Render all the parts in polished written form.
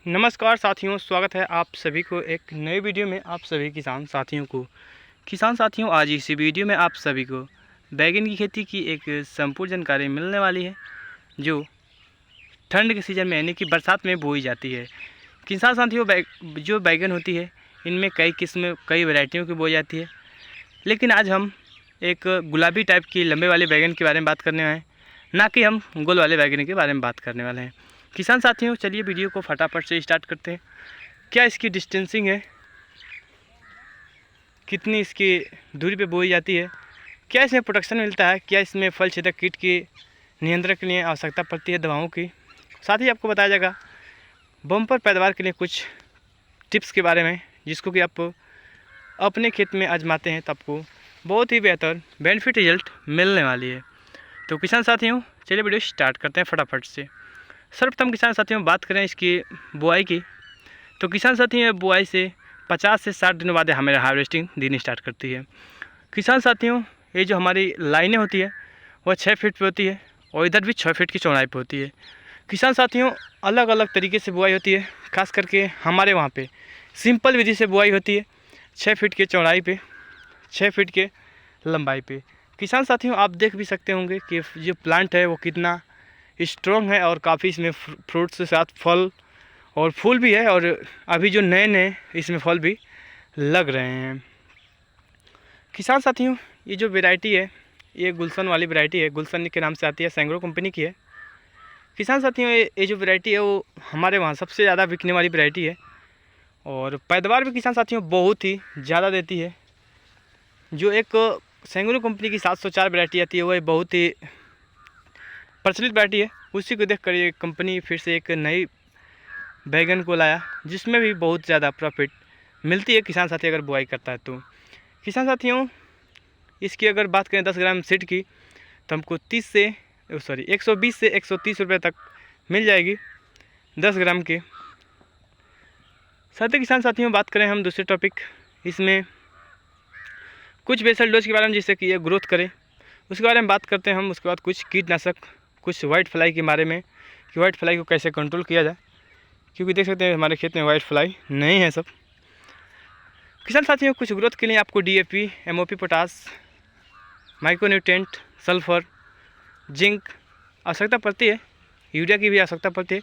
नमस्कार साथियों, स्वागत है आप सभी को एक नए वीडियो में। आप सभी किसान साथियों आज इस वीडियो में आप सभी को बैगन की खेती की एक संपूर्ण जानकारी मिलने वाली है, जो ठंड के सीज़न में यानी कि बरसात में बोई जाती है। किसान साथियों, जो बैगन होती है इनमें कई किस्में, कई वैरायटियों की बोई जाती है, लेकिन आज हम एक गुलाबी टाइप की लंबे वाले बैगन के बारे में बात करने वाले हैं, ना कि हम गोल वाले बैगन के बारे में बात करने वाले हैं। किसान साथियों, चलिए वीडियो को फटाफट से स्टार्ट करते हैं। क्या इसकी डिस्टेंसिंग है, कितनी इसकी दूरी पे बोई जाती है, क्या इसमें प्रोटेक्शन मिलता है, क्या इसमें फल छेदक कीट की नियंत्रण के लिए आवश्यकता पड़ती है दवाओं की। साथ ही आपको बताया जाएगा बम्पर पैदावार के लिए कुछ टिप्स के बारे में, जिसको कि आप अपने खेत में आजमाते हैं तो आपको बहुत ही बेहतर बेनिफिट रिजल्ट मिलने वाली है। तो किसान साथियों, चलिए वीडियो स्टार्ट करते हैं फटाफट से। सर्वप्रथम किसान साथियों बात करें इसकी बुआई की, तो किसान साथियों बुआई से 50 से 60 दिनों बाद हमारे हार्वेस्टिंग देनी स्टार्ट करती है। किसान साथियों, ये जो हमारी लाइनें होती है वह 6 फीट पे होती है और इधर भी 6 फीट की चौड़ाई पे होती है। किसान साथियों, अलग अलग तरीके से बुआई होती है, खास करके हमारे वहाँ पे सिंपल विधि से बुआई होती है, 6 फीट के चौड़ाई पे, 6 फीट के लंबाई पे। किसान साथियों, आप देख भी सकते होंगे कि जो प्लांट है वो कितना स्ट्रॉन्ग है और काफ़ी इसमें फ्रूट्स के साथ फल और फूल भी है, और अभी जो नए नए इसमें फल भी लग रहे हैं। किसान साथियों, ये जो वैरायटी है ये गुलशन वाली वैरायटी है, गुलशन के नाम से आती है, सैंग्रो कंपनी की है। किसान साथियों, ये जो वैरायटी है वो हमारे वहाँ सबसे ज़्यादा बिकने वाली वैरायटी है और पैदावार भी किसान साथियों बहुत ही ज़्यादा देती है। जो एक सैंग्रो कंपनी की 704 वैरायटी आती है वह बहुत ही प्रचलित वैरायटी है, उसी को देखकर ये कंपनी फिर से एक नई बैगन को लाया, जिसमें भी बहुत ज़्यादा प्रॉफिट मिलती है किसान साथी अगर बुआई करता है तो। किसान साथियों, इसकी अगर बात करें 10 ग्राम सीड की तो हमको 120 से 130 रुपये तक मिल जाएगी 10 ग्राम के। साथ ही किसान साथियों बात करें हम दूसरे टॉपिक, इसमें कुछ बेसल डोज के बारे में जिससे कि ये ग्रोथ करे, उसके बारे में बात करते हैं हम। उसके बाद कुछ कीटनाशक, कुछ वाइट फ्लाई के बारे में कि वाइट फ्लाई को कैसे कंट्रोल किया जाए, क्योंकि देख सकते हैं हमारे खेत में वाइट फ्लाई नहीं है सब। किसान साथियों, कुछ ग्रोथ के लिए आपको DAP, MOP, potash, micronutrient, sulphur, zinc आवश्यकता पड़ती है, यूरिया की भी आवश्यकता पड़ती है,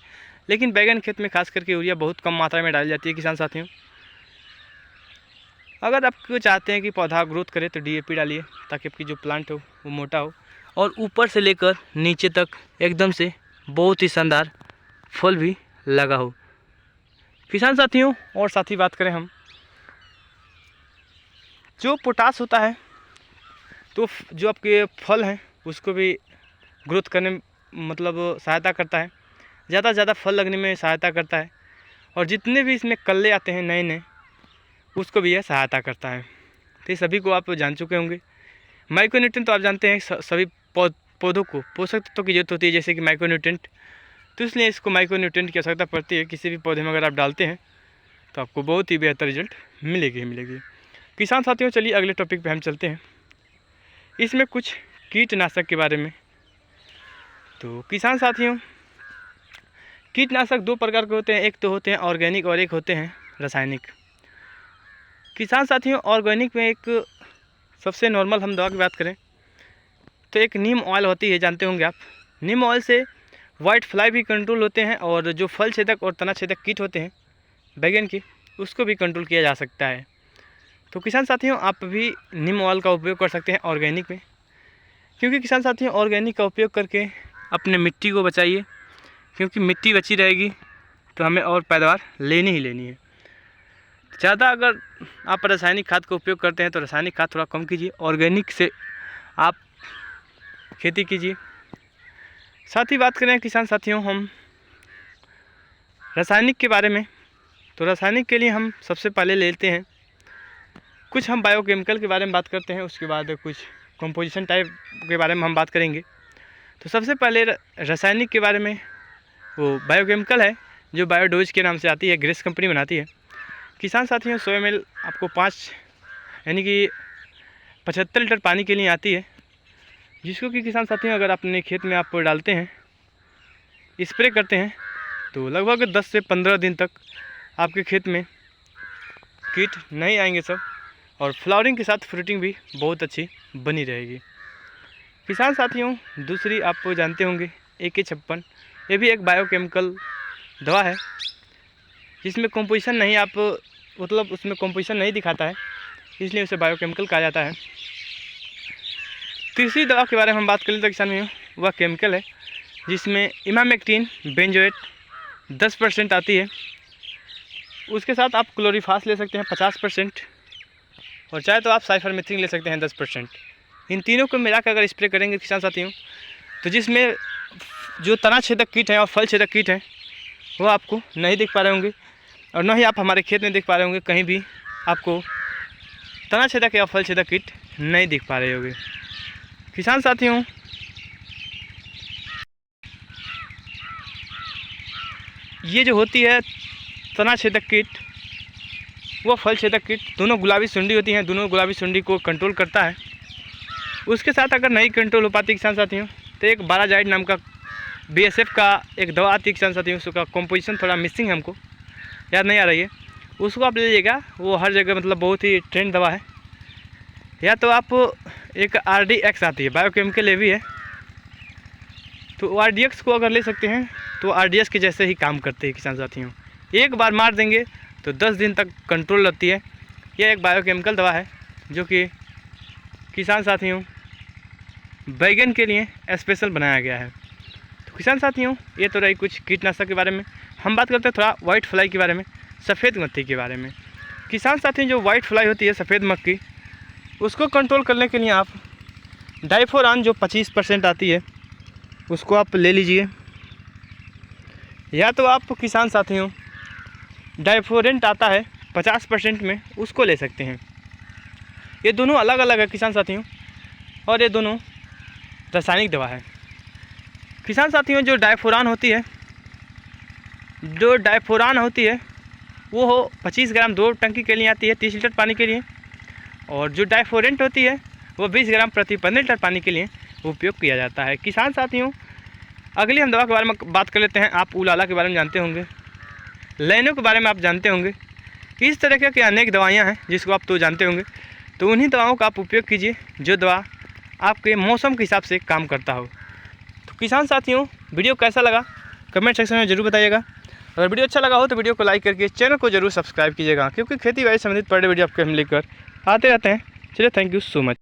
लेकिन बैगन खेत में खास करके यूरिया बहुत कम मात्रा में डाली जाती है। किसान साथियों, अगर आप चाहते हैं कि पौधा ग्रोथ करे तो DAP डालिए, ताकि आपकी जो प्लांट हो वो मोटा हो और ऊपर से लेकर नीचे तक एकदम से बहुत ही शानदार फल भी लगा हो। किसान साथियों, और साथ ही बात करें हम, जो पोटास होता है तो जो आपके फल हैं उसको भी ग्रोथ करने में मतलब सहायता करता है, ज़्यादा से ज़्यादा फल लगने में सहायता करता है, और जितने भी इसमें कल्ले आते हैं नए नए उसको भी यह सहायता करता है। तो ये सभी को आप जान चुके होंगे। माइक्रोन्यूट्रेंट तो आप जानते हैं सभी पौधों को पोषक तत्वों की जरूरत होती है, जैसे कि माइक्रोन्यूट्रेंट, तो इसलिए इसको माइक्रोन्यूट्रेंट की आवश्यकता पड़ती है। किसी भी पौधे में अगर आप डालते हैं तो आपको बहुत ही बेहतर रिजल्ट मिलेगी। किसान साथियों, चलिए अगले टॉपिक पे हम चलते हैं, इसमें कुछ कीटनाशक के बारे में। तो किसान साथियों, कीटनाशक 2 प्रकार के होते हैं, एक तो होते हैं ऑर्गेनिक और एक होते हैं रासायनिक। किसान साथियों, ऑर्गेनिक में एक सबसे नॉर्मल हम दवा की बात करें तो एक नीम ऑयल होती है, जानते होंगे आप। नीम ऑयल से वाइट फ्लाई भी कंट्रोल होते हैं, और जो फल छेदक और तना छेदक कीट होते हैं बैगन की उसको भी कंट्रोल किया जा सकता है। तो किसान साथियों, आप भी नीम ऑयल का उपयोग कर सकते हैं ऑर्गेनिक में, क्योंकि किसान साथियों ऑर्गेनिक का उपयोग करके अपने मिट्टी को बचाइए, क्योंकि मिट्टी बची रहेगी तो हमें और पैदावार लेनी ही लेनी है। ज़्यादा अगर आप रासायनिक खाद का उपयोग करते हैं तो रासायनिक खाद थोड़ा कम कीजिए, ऑर्गेनिक से आप खेती कीजिए। साथ ही बात करें किसान साथियों हम रासायनिक के बारे में, तो रासायनिक के लिए हम सबसे पहले लेते हैं कुछ, हम बायोकेमिकल के बारे में बात करते हैं, उसके बाद कुछ कंपोजिशन टाइप के बारे में हम बात करेंगे। तो सबसे पहले रासायनिक के बारे में, वो बायोकेमिकल है जो बायोडोज के नाम से आती है, ग्रेस कंपनी बनाती है। किसान साथियों, 100 ml आपको 5 यानी कि 75 लीटर पानी के लिए आती है, जिसको कि किसान साथियों अगर अपने खेत में आप डालते हैं, स्प्रे करते हैं, तो लगभग 10 से 15 दिन तक आपके खेत में कीट नहीं आएंगे सब, और फ्लावरिंग के साथ फ्रूटिंग भी बहुत अच्छी बनी रहेगी। किसान साथियों, दूसरी आप जानते होंगे AK56, ये भी एक बायोकेमिकल दवा है जिसमें कंपोजिशन नहीं मतलब उसमें कंपोजिशन नहीं दिखाता है, इसलिए उसे बायोकेमिकल कहा जाता है। तीसरी दवा के बारे में हम बात करें तो किसान में वह केमिकल है जिसमें इमामेक्टिन बेंजोएट 10% आती है। उसके साथ आप क्लोरीफास ले सकते हैं 50%, और चाहे तो आप साइफरमेथ्रिन ले सकते हैं 10%। इन तीनों को मिलाकर अगर स्प्रे करेंगे किसान साथियों, तो जिसमें जो तना छेदक कीट हैं और फल छेदक कीट हैं वो आपको नहीं दिख पा रहे होंगे, और न ही आप हमारे खेत में दिख पा रहे होंगे। कहीं भी आपको तना छेदक या फल छेदक कीट नहीं दिख पा रहे होंगे। किसान साथियों, ये जो होती है तना छेदक कीट वो फल छेदक कीट, दोनों गुलाबी सुंडी होती हैं, दोनों गुलाबी सुंडी को कंट्रोल करता है। उसके साथ अगर नहीं कंट्रोल हो पाती किसान साथियों, तो एक बाराजाइड नाम का BSF का एक दवा आती है किसान साथियों, उसका कंपोजिशन थोड़ा मिसिंग है, हमको याद नहीं आ रही है, उसको आप ले लीजिएगा। वो हर जगह मतलब बहुत ही ट्रेंड दवा है। या तो आप एक RDX आती है, बायोकेमिकल ये भी है, तो RDX को अगर ले सकते हैं तो RDS के जैसे ही काम करते हैं किसान साथियों। एक बार मार देंगे तो 10 दिन तक कंट्रोल रहती है। यह एक बायोकेमिकल दवा है जो कि किसान साथियों बैगन के लिए स्पेशल बनाया गया है। तो किसान साथियों, ये तो रही कुछ कीटनाशक के बारे में। हम बात करते हैं थोड़ा वाइट फ्लाई के बारे में, सफ़ेद मक्खी के बारे में। किसान साथियों, जो वाइट फ्लाई होती है सफ़ेद मक्खी, उसको कंट्रोल करने के लिए आप डाइफोरान जो 25% आती है उसको आप ले लीजिए, या तो आप किसान साथियों डाइफोरेंट आता है 50% में, उसको ले सकते हैं। ये दोनों अलग अलग है किसान साथियों, और ये दोनों रासायनिक दवा है। किसान साथियों, जो डाइफोरान होती है वो 25 ग्राम 2 टंकी के लिए आती है 30 लीटर पानी के लिए, और जो डाइफोरेंट होती है वो 20 ग्राम प्रति 15 लीटर पानी के लिए उपयोग किया जाता है। किसान साथियों, अगली हम दवा के बारे में बात कर लेते हैं। आप उलाला के बारे में जानते होंगे, लैनो के बारे में आप जानते होंगे। इस तरह के अनेक दवाइयाँ हैं जिसको आप तो जानते होंगे। तो उन्हीं दवाओं का आप उपयोग कीजिए जो दवा आपके मौसम के हिसाब से काम करता हो। तो किसान साथियों, वीडियो कैसा लगा कमेंट सेक्शन में ज़रूर बताइएगा। अगर वीडियो अच्छा लगा हो तो वीडियो को लाइक करके चैनल को जरूर सब्सक्राइब कीजिएगा, क्योंकि खेती बाड़ी संबंधित बड़े वीडियो आपके हम लेकर आते रहते हैं। चलिए, थैंक यू सो मच।